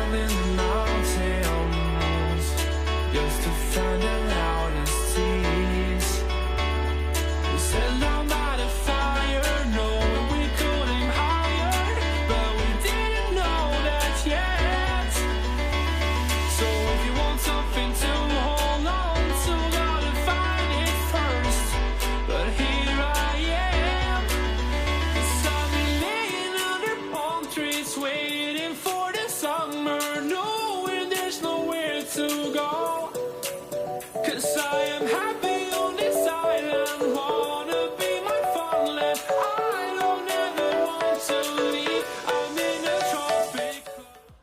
climbing the mountains just to find the loudest tears. We set down by the fire, knowing we could aim higher, but we didn't know that yet. So if you want something to hold on to, gotta find it first. But here I am, 'cause I've been laying under palm trees, waiting for the summer, knowing there's nowhere to go. 'Cause I